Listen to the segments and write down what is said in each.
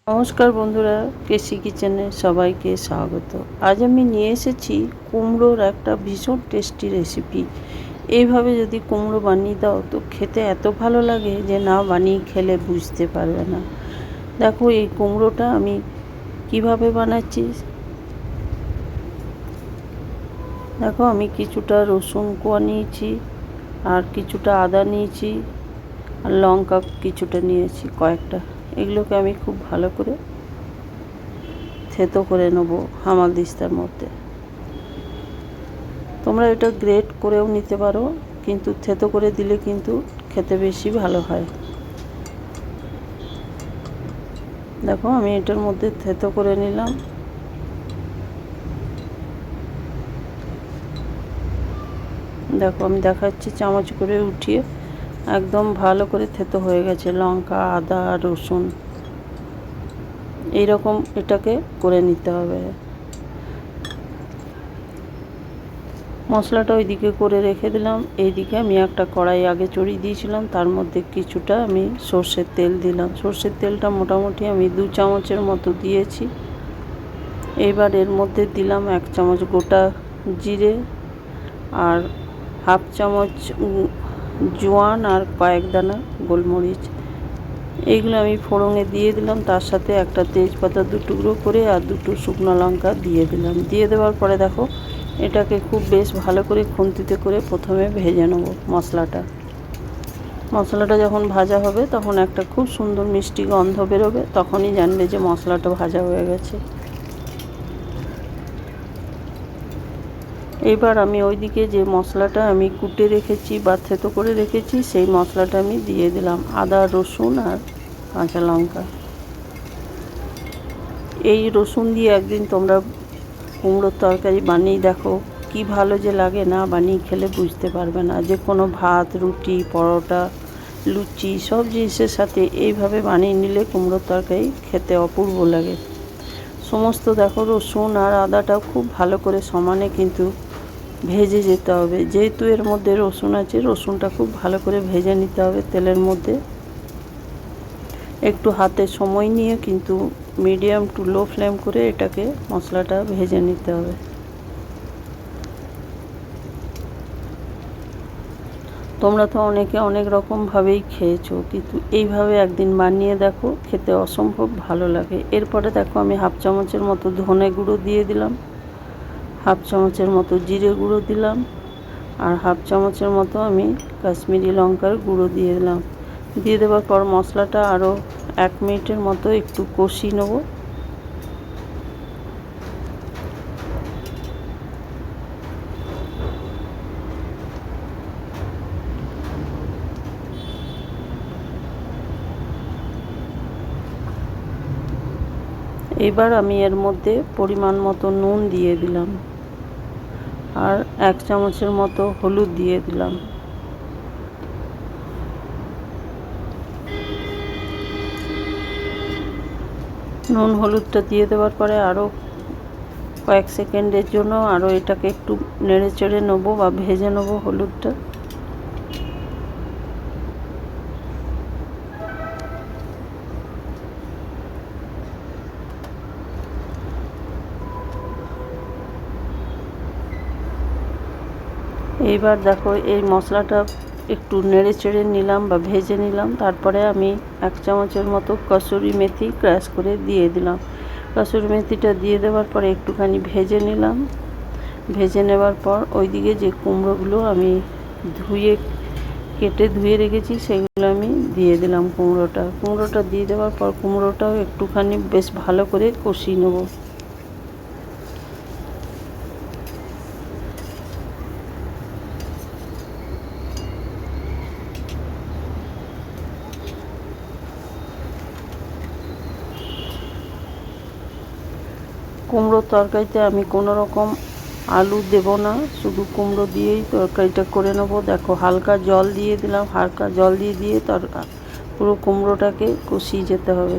নমস্কার বন্ধুরা, কেসি কিচেনে সবাইকে স্বাগত। আজ আমি নিয়ে এসেছি কুমড়োর একটা ভীষণ টেস্টি রেসিপি। এইভাবে যদি কুমড়ো বানিয়ে দাও তো খেতে এত ভালো লাগে যে না বানিয়ে খেলে বুঝতে পারবে না। দেখো এই কুমড়োটা আমি কিভাবে বানাচ্ছি। দেখো আমি কিছুটা রসুন কোয়া নিয়েছি, আর কিছুটা আদা নিয়েছি, আর লঙ্কা কিছুটা নিয়েছি কয়েকটা। এগুলোকে আমি খুব ভালো করে থেতো করে নেব হামালদিস্তার মধ্যে। তোমরা এটা গ্রেট করেও নিতে পারো, কিন্তু থেতো করে দিলে কিন্তু খেতে বেশি ভালো হয়। দেখো আমি এটার মধ্যে থেতো করে নিলাম। দেখো আমি দেখাচ্ছি চামচ করে উঠিয়ে, একদম ভালো করে থেতো হয়ে গেছে লঙ্কা, আদা, রসুন। এইরকম এটাকে করে নিতে হবে। মশলাটা ওইদিকে করে রেখে দিলাম। এইদিকে আমি একটা কড়াই আগে চড়িয়ে দিয়েছিলাম, তার মধ্যে কিছুটা আমি সর্ষের তেল দিলাম। সর্ষের তেলটা মোটামুটি আমি 2 চামচের মতো দিয়েছি। এবার এর মধ্যে দিলাম 1 চামচ গোটা জিরে, আর হাফ চামচ জোয়ান, আর কয়েক দানা গোলমরিচ। এইগুলো আমি ফোড়নে দিয়ে দিলাম। তার সাথে একটা তেজপাতা 2 টুকরো করে আর 2টো শুকনো লঙ্কা দিয়ে দিলাম। দিয়ে দেওয়ার পরে দেখো এটাকে খুব বেশ ভালো করে খুন্তিতে করে প্রথমে ভেজে নেব মশলাটা। মশলাটা যখন ভাজা হবে তখন একটা খুব সুন্দর মিষ্টি গন্ধ বেরোবে, তখনই জানবে যে মশলাটা ভাজা হয়ে গেছে। এবার আমি ওইদিকে যে মশলাটা আমি কুটে রেখেছি বা থেতো করে রেখেছি সেই মশলাটা আমি দিয়ে দিলাম, আদা, রসুন আর কাঁচা লঙ্কা। এই রসুন দিয়ে একদিন তোমরা কুমড়োর তরকারি বানিয়ে দেখো, কি ভালো যে লাগে, না বানিয়ে খেলে বুঝতে পারবে না। যে কোনো ভাত, রুটি, পরোটা, লুচি সব জিনিসের সাথে এইভাবে বানিয়ে নিলে কুমড়োর তরকারি খেতে অপূর্ব লাগে। সমস্ত দেখো রসুন আর আদাটা খুব ভালো করে সমানে কিন্তু ভেজে যেতে হবে। যেহেতু এর মধ্যে রসুন আছে, রসুনটা খুব ভালো করে ভেজে নিতে হবে তেলের মধ্যে। একটু হাতে সময় নিয়ে কিন্তু মিডিয়াম টু লো ফ্লেম করে এটাকে মশলাটা ভেজে নিতে হবে। তোমরা তো অনেকে অনেক রকমভাবেই খেয়েছো, কিন্তু এইভাবে একদিন বানিয়ে দেখো, খেতে অসম্ভব ভালো লাগে। এরপরে দেখো আমি হাফ চামচের মতো ধনে গুঁড়ো দিয়ে দিলাম, হাফ চামচের মতো জিরে গুঁড়ো দিলাম, আর হাফ চামচের মতো আমি কাশ্মীরি লঙ্কার গুঁড়ো দিয়ে দিলাম। দিয়ে দেওয়ার পর মশলাটা আরও 1 মিনিটের মতো একটু কষিয়ে নেব। এবার আমি এর মধ্যে পরিমাণ মতো নুন দিয়ে দিলাম, আর 1 চামচের মতো হলুদ দিয়ে দিলাম। নুন হলুদটা দিয়ে দেওয়ার পরে আরও কয়েক সেকেন্ডের জন্য আরও এটাকে একটু নেড়ে চেড়ে নেবো বা ভেজে নেবো হলুদটা। এইবার দেখো এই মশলাটা একটু নেড়ে চেড়ে নিলাম বা ভেজে নিলাম। তারপরে আমি 1 চামচের মতো কসুরি মেথি ক্রাশ করে দিয়ে দিলাম। কসুরি মেথিটা দিয়ে দেওয়ার পরে একটুখানি ভেজে নিলাম। ভেজে নেওয়ার পর ওইদিকে যে কুমড়োগুলো আমি কেটে ধুয়ে রেখেছি সেগুলো আমি দিয়ে দিলাম কুমড়োটা দিয়ে দেওয়ার পর কুমড়োটাও একটুখানি বেশ ভালো করে কষিয়ে নেব। কুমড়োর তরকারিতে আমি কোনো রকম আলু দেব না, শুধু কুমড়ো দিয়েই তরকারিটা করে নেব। দেখো হালকা জল দিয়ে দিলাম, হালকা জল দিয়ে পুরো কুমড়োটাকে কষিয়ে যেতে হবে।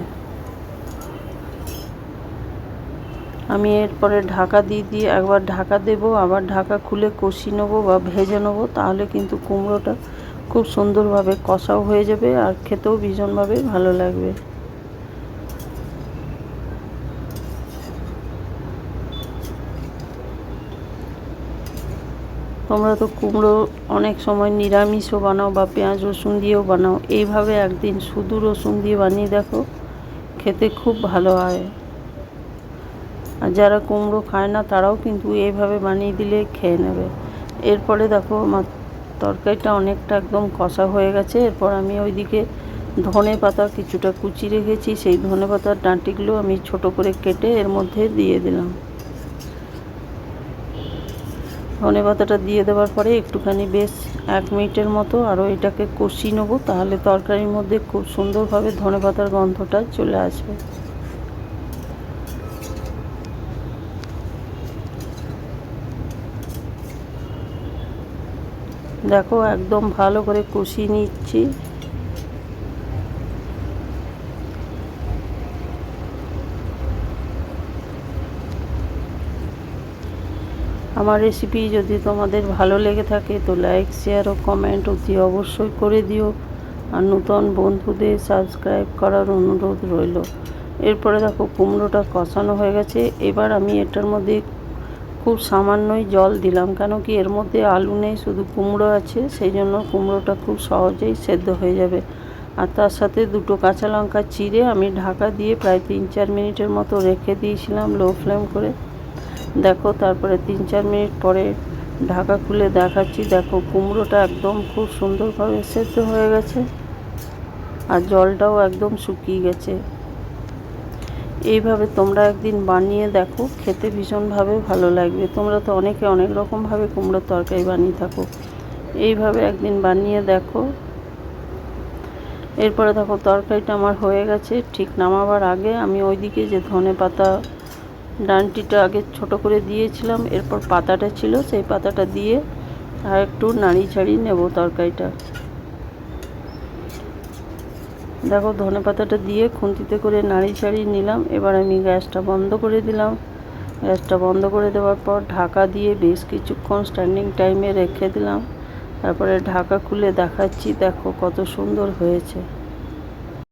আমি এরপরে ঢাকা দিয়ে একবার ঢাকা দেব, আবার ঢাকা খুলে কষিয়ে নেবো বা ভেজে নেবো। তাহলে কিন্তু কুমড়োটা খুব সুন্দরভাবে কষাও হয়ে যাবে আর খেতেও ভীষণভাবে ভালো লাগবে। তোমরা তো কুমড়ো অনেক সময় নিরামিষও বানাও বা পেঁয়াজ রসুন দিয়েও বানাও, এইভাবে একদিন শুধু রসুন দিয়ে বানিয়ে দেখো, খেতে খুব ভালো হয়। আর যারা কুমড়ো খায় না তারাও কিন্তু এইভাবে বানিয়ে দিলে খেয়ে নেবে। এরপরে দেখো আমার তরকারিটা অনেকটা একদম কষা হয়ে গেছে। এরপর আমি ওইদিকে ধনে পাতা কিছুটা কুচি রেখেছি, সেই ধনে পাতার ডাঁটিগুলো আমি ছোট করে কেটে এর মধ্যে দিয়ে দিলাম। ধনে পাতাটা দিয়ে দেওয়ার পরে একটুখানি বেশ 1 মিনিটের মতো আরও এটাকে কষিয়ে নেবো, তাহলে তরকারির মধ্যে খুব সুন্দরভাবে ধনে পাতার গন্ধটা চলে আসবে। দেখো একদম ভালো করে কষিয়ে নিচ্ছি। আমার রেসিপি যদি তোমাদের ভালো লেগে থাকে তো লাইক শেয়ার ও কমেন্ট অতি অবশ্যই করে দিও। আর নতুন বন্ধুদের সাবস্ক্রাইব করার অনুরোধ রইল। এরপরে দেখো কুমড়োটা কষানো হয়ে গেছে। এবার আমি এটার মধ্যে খুব সামান্যই জল দিলাম, কেন কি এর মধ্যে আলু নেই, শুধু কুমড়ো আছে, সেই জন্য কুমড়োটা খুব সহজেই সেদ্ধ হয়ে যাবে। আর তার সাথে 2 কাঁচা লঙ্কা চিড়ে আমি ঢাকা দিয়ে প্রায় 3-4 মিনিটের মতো রেখে দিয়েছিলাম লো ফ্লেম করে। দেখো তারপরে 3-4 মিনিট পরে ঢাকা খুলে দেখাচ্ছি। দেখো কুমড়োটা একদম খুব সুন্দরভাবে সেদ্ধ হয়ে গেছে আর জলটাও একদম শুকিয়ে গেছে। এইভাবে তোমরা একদিন বানিয়ে দেখো, খেতে ভীষণভাবে ভালো লাগবে। তোমরা তো অনেকে অনেক রকমভাবে কুমড়োর তরকারি বানিয়ে থাকো, এইভাবে একদিন বানিয়ে দেখো। এরপরে দেখো তরকারিটা আমার হয়ে গেছে। ঠিক নামাবার আগে আমি ওইদিকে যে ধনে পাতা ডাঁটিটা আগে ছোট করে দিয়েছিলাম, এরপর পাতাটা ছিল সেই পাতাটা দিয়ে আর একটু নাড়িয়ে ছাড়িয়ে নেব তরকারিটা। দেখো ধনে পাতাটা দিয়ে খুন্তিতে করে নাড়িয়ে ছাড়িয়ে নিলাম। এবার আমি গ্যাসটা বন্ধ করে দিলাম। গ্যাসটা বন্ধ করে দেওয়ার পর ঢাকা দিয়ে বেশ কিছুক্ষণ স্ট্যান্ডিং টাইমে রেখে দিলাম। তারপরে ঢাকা খুলে দেখাচ্ছি। দেখো কত সুন্দর হয়েছে।